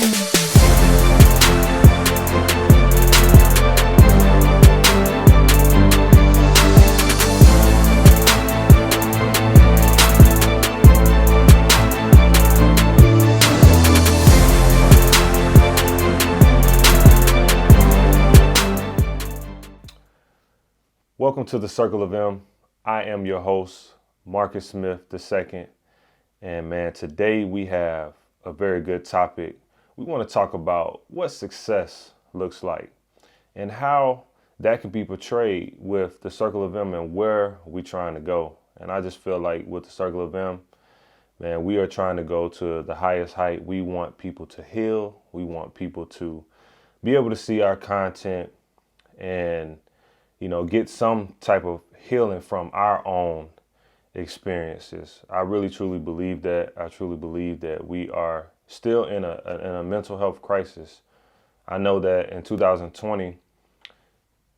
Welcome to the Circle of M. I am your host, Marcus Smith II. And man, today we have a very good topic. We want to talk about what success looks like and how that can be portrayed with the Circle of M and where we're trying to go. And I just feel like with the Circle of M, man, we are trying to go to the highest height. We want people to heal. We want people to be able to see our content and get some type of healing from our own experiences. I really truly believe that. I truly believe that we are still in a mental health crisis. I know that in 2020,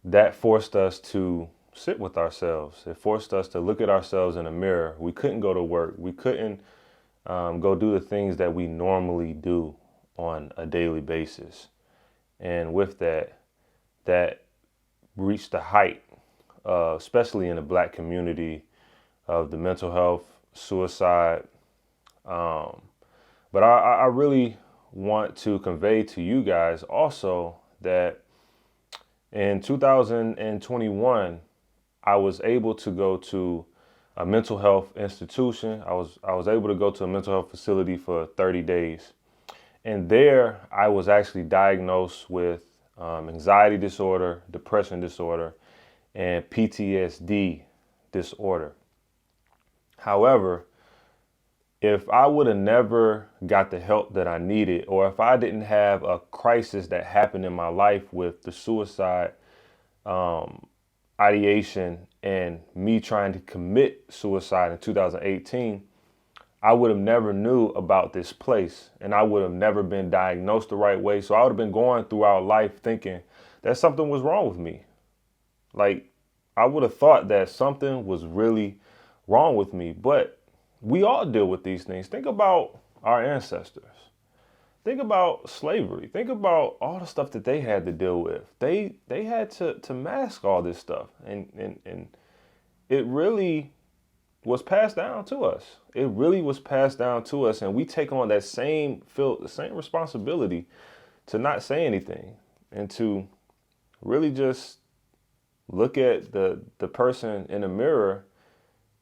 that forced us to sit with ourselves. It forced us to look at ourselves in a mirror. We couldn't go to work. We couldn't go do the things that we normally do on a daily basis. And with that reached the height, especially in the Black community, of the mental health, suicide. But I really want to convey to you guys also that in 2021, I was able to go to a mental health institution. I was able to go to a mental health facility for 30 days. And there I was actually diagnosed with anxiety disorder, depression disorder, and PTSD disorder. However, if I would have never got the help that I needed, or if I didn't have a crisis that happened in my life with the suicide ideation and me trying to commit suicide in 2018, I would have never knew about this place, and I would have never been diagnosed the right way. So I would have been going throughout life thinking that something was wrong with me. Like, I would have thought that something was really wrong with me, but we all deal with these things. Think about our ancestors. Think about slavery. Think about all the stuff that they had to deal with. They had to mask all this stuff, and it really was passed down to us. It really was passed down to us, and we take on that same responsibility to not say anything and to really just look at the person in the mirror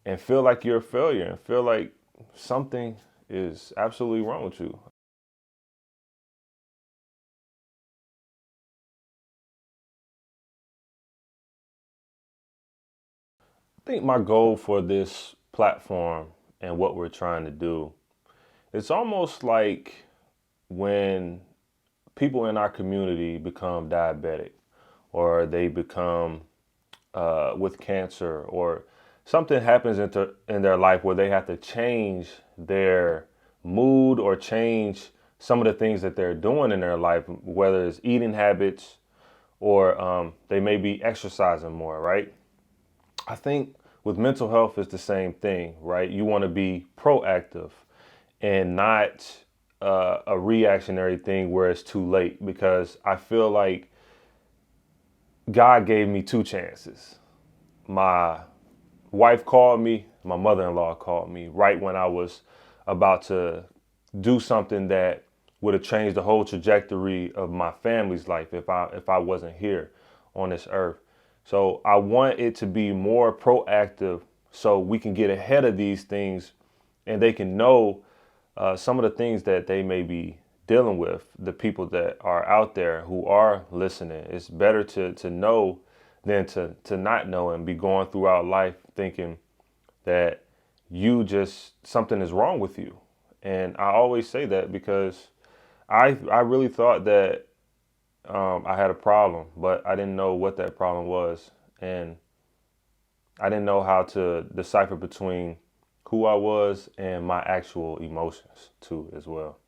and feel like you're a failure and feel like something is absolutely wrong with you. I think my goal for this platform and what we're trying to do, it's almost like when people in our community become diabetic or they become with cancer, or something happens in their life where they have to change their mood or change some of the things that they're doing in their life, whether it's eating habits or they may be exercising more, right? I think with mental health it's the same thing, right? You want to be proactive and not a reactionary thing where it's too late, because I feel like God gave me two chances. My wife called me, my mother-in-law called me right when I was about to do something that would have changed the whole trajectory of my family's life if I wasn't here on this earth. So I want it to be more proactive so we can get ahead of these things and they can know some of the things that they may be dealing with, the people that are out there who are listening. It's better to know than to not know and be going throughout life thinking that something is wrong with you. And I always say that because I really thought that I had a problem, but I didn't know what that problem was. And I didn't know how to decipher between who I was and my actual emotions too, as well.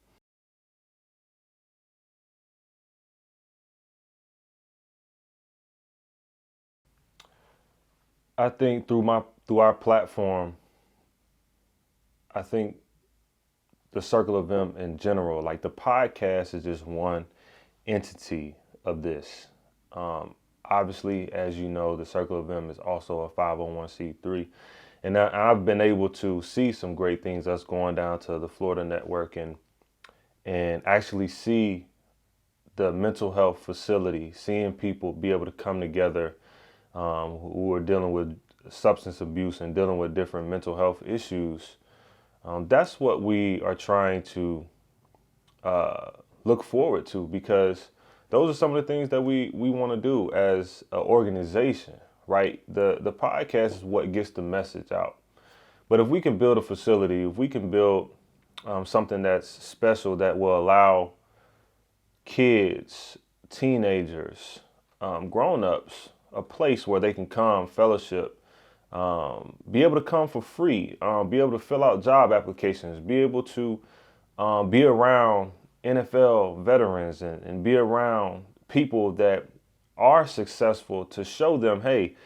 I think through our platform, I think the Circle of M in general. Like the podcast is just one entity of this. Obviously, as you know, the Circle of M is also a 501c3. And I've been able to see some great things that's going down to the Florida network and actually see the mental health facility, seeing people be able to come together who are dealing with substance abuse and dealing with different mental health issues. That's what we are trying to look forward to, because those are some of the things that we want to do as an organization, right? The podcast is what gets the message out. But if we can build a facility, if we can build something that's special that will allow kids, teenagers, grown-ups, a place where they can come, fellowship, be able to come for free, be able to fill out job applications, be able to be around NFL veterans and be around people that are successful, to show them, hey,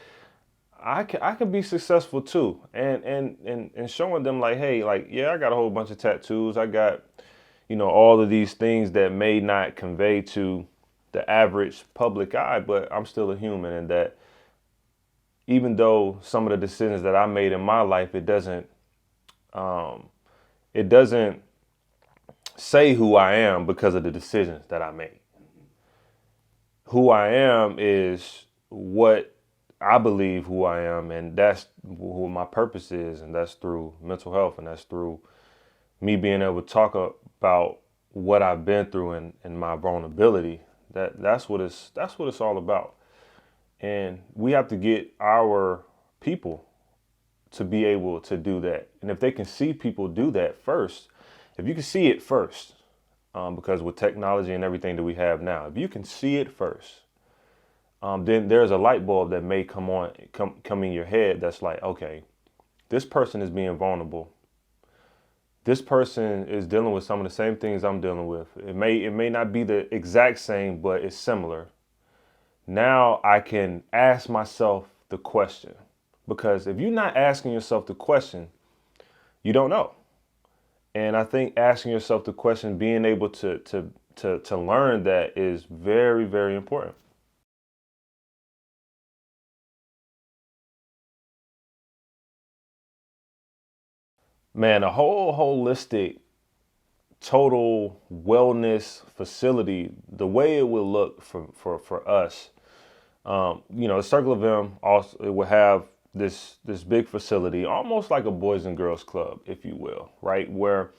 I can be successful too, and showing them like, hey, like, yeah, I got a whole bunch of tattoos, I got, all of these things that may not convey to the average public eye, but I'm still a human, and that even though some of the decisions that I made in my life, it doesn't say who I am because of the decisions that I made. Who I am is what I believe who I am, and that's who my purpose is, and that's through mental health, and that's through me being able to talk about what I've been through and my vulnerability. That's what it's all about. And we have to get our people to be able to do that. And if they can see people do that first, if you can see it first, because with technology and everything that we have now, if you can see it first, then there's a light bulb that may come in your head that's like, okay, this person is being vulnerable. This person is dealing with some of the same things I'm dealing with. It may not be the exact same, but it's similar. Now I can ask myself the question, because if you're not asking yourself the question, you don't know. And I think asking yourself the question, being able to learn that, is very, very important. Man, a whole holistic, total wellness facility, the way it will look for us, the Circle of M also, it will have this big facility, almost like a Boys and Girls Club, if you will, right? Where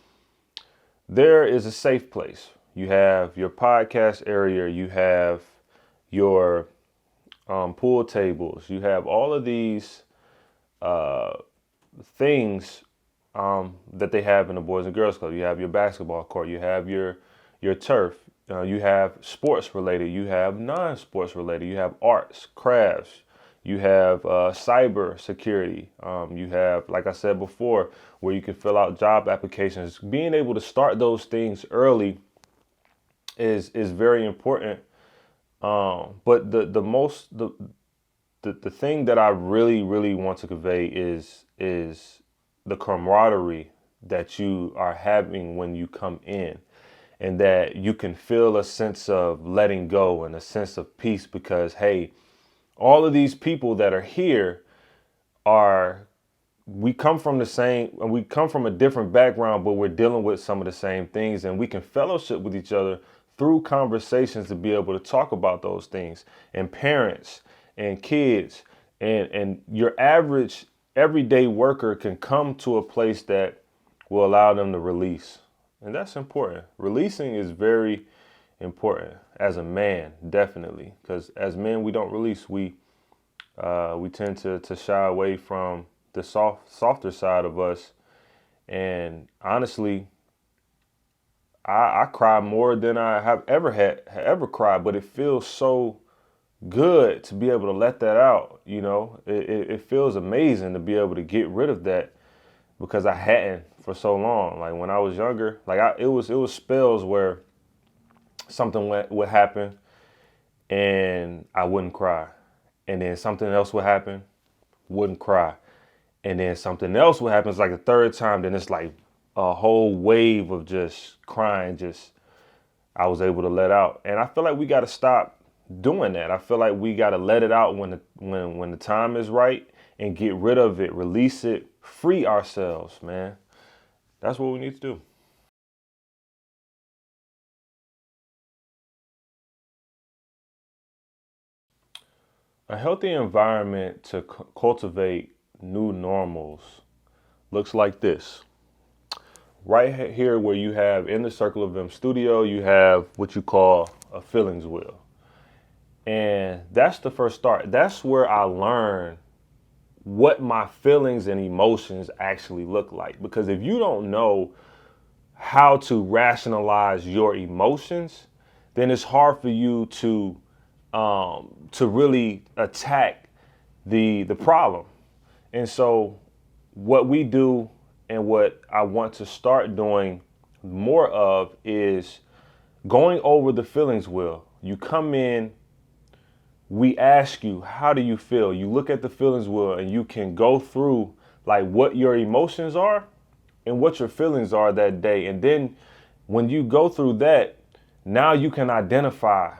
there is a safe place. You have your podcast area, you have your pool tables, you have all of these things that they have in the Boys and Girls Club. You have your basketball court, you have your turf, you have sports related, you have non-sports related, you have arts, crafts, you have cyber security, you have, like I said before, where you can fill out job applications. Being able to start those things early is very important. But the thing that I really want to convey is the camaraderie that you are having when you come in, and that you can feel a sense of letting go and a sense of peace, because, hey, all of these people that are here we come from a different background, but we're dealing with some of the same things, and we can fellowship with each other through conversations to be able to talk about those things. And parents and kids and your average everyday worker can come to a place that will allow them to release. And that's important. Releasing is very important as a man, definitely, because as men, we don't release. We tend to shy away from the softer side of us. And honestly, I cry more than I have ever cried, but it feels so good to be able to let that out. It feels amazing to be able to get rid of that, because I hadn't for so long. Like when I was younger, it was spells where something would happen and I wouldn't cry, and then something else would happen, wouldn't cry, and then something else would happen. It's like the third time, then it's like, a whole wave of just crying, just I was able to let out. And I feel like we got to stop doing that. I feel like we got to let it out when the time is right and get rid of it, release it, free ourselves, man. That's what we need to do. A healthy environment to cultivate new normals looks like this. Right here, where you have in the Circle of M studio, you have what you call a feelings wheel. And that's the first start. That's where I learn what my feelings and emotions actually look like. Because if you don't know how to rationalize your emotions, then it's hard for you to really attack the problem. And so what we do and what I want to start doing more of is going over the feelings wheel. You come in, we ask you, how do you feel? You look at the feelings wheel and you can go through like what your emotions are and what your feelings are that day. And then when you go through that, now you can identify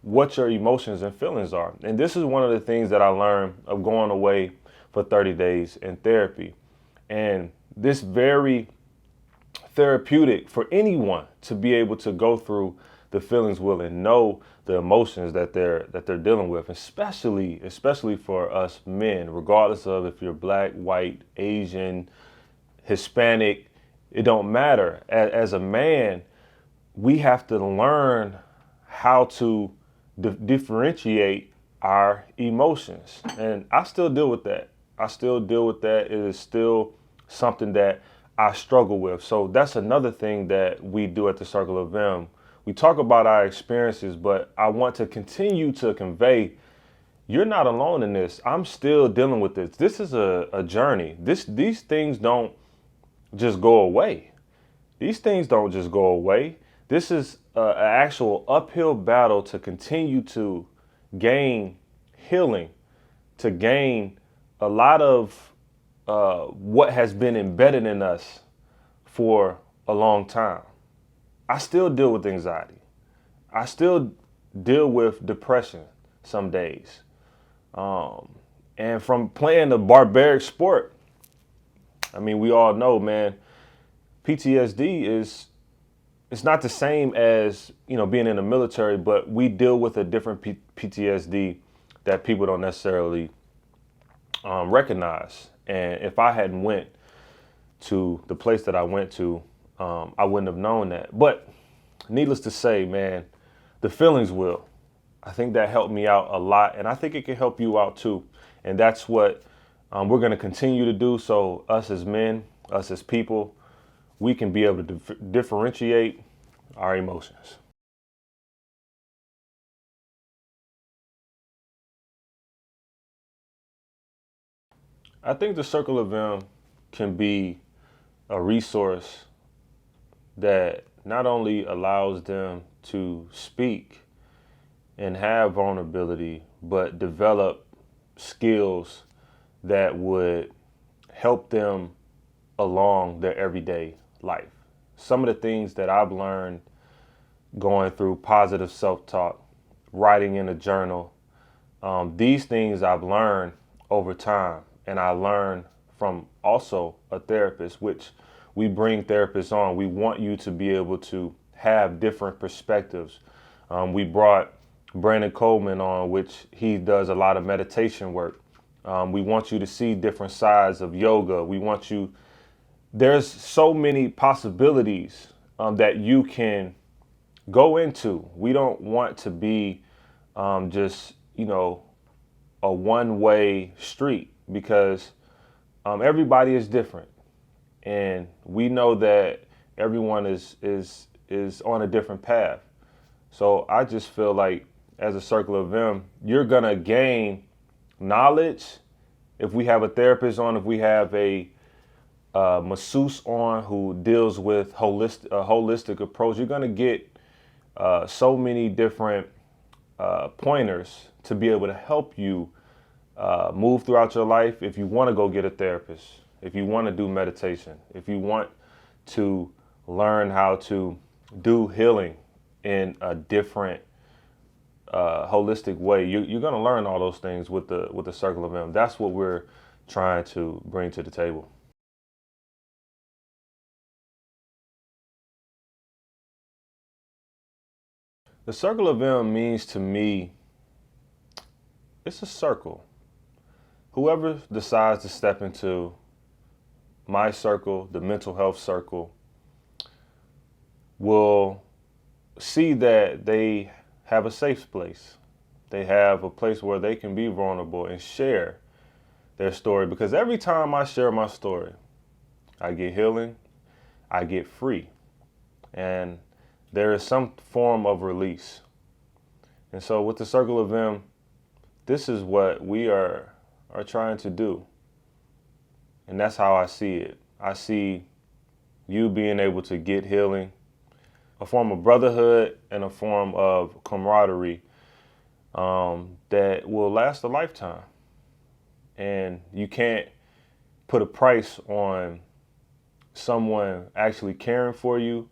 what your emotions and feelings are. And this is one of the things that I learned of going away for 30 days in therapy. And this very therapeutic for anyone to be able to go through the feelings wheel and know the emotions that they're dealing with, especially for us men, regardless of if you're black, white, Asian, Hispanic, it don't matter. As a man, we have to learn how to differentiate our emotions. And I still deal with that. It is still something that I struggle with. So that's another thing that we do at the Circle of M. We talk about our experiences, but I want to continue to convey you're not alone in this. I'm still dealing with this. This is a journey. These things don't just go away. These things don't just go away. This is an actual uphill battle to continue to gain healing, to gain a lot of what has been embedded in us for a long time. I still deal with anxiety. I still deal with depression some days. And from playing a barbaric sport, I mean, we all know, man, PTSD it's not the same as, being in the military, but we deal with a different PTSD that people don't necessarily recognize. And if I hadn't went to the place that I went to, I wouldn't have known that. But needless to say, man, the feelings wheel. I think that helped me out a lot, and I think it can help you out too. And that's what we're going to continue to do. So us as men, us as people, we can be able to differentiate our emotions. I think the Circle of M can be a resource that not only allows them to speak and have vulnerability, but develop skills that would help them along their everyday life. Some of the things that I've learned going through positive self-talk, writing in a journal, these things I've learned over time, and I learned from also a therapist, which we bring therapists on. We want you to be able to have different perspectives. We brought Brandon Coleman on, which he does a lot of meditation work. We want you to see different sides of yoga. There's so many possibilities that you can go into. We don't want to be just, a one-way street, because everybody is different. And we know that everyone is on a different path. So I just feel like as a Circle of M, you're going to gain knowledge. If we have a therapist on, if we have a masseuse on who deals with a holistic approach, you're going to get so many different pointers to be able to help you move throughout your life. If you want to go get a therapist, if you want to do meditation, if you want to learn how to do healing in a different holistic way. You're going to learn all those things with the Circle of M. That's what we're trying to bring to the table. The Circle of M means to me, it's a circle. Whoever decides to step into my circle, the mental health circle, will see that they have a safe place. They have a place where they can be vulnerable and share their story. Because every time I share my story, I get healing, I get free, and there is some form of release. And so with the Circle of M, this is what we are trying to do. And that's how I see it. I see you being able to get healing, a form of brotherhood and a form of camaraderie that will last a lifetime. And you can't put a price on someone actually caring for you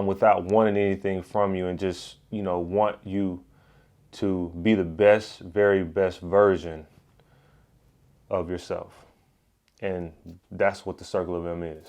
without wanting anything from you, and just, want you to be the best, very best version of yourself. And that's what the Circle of M is.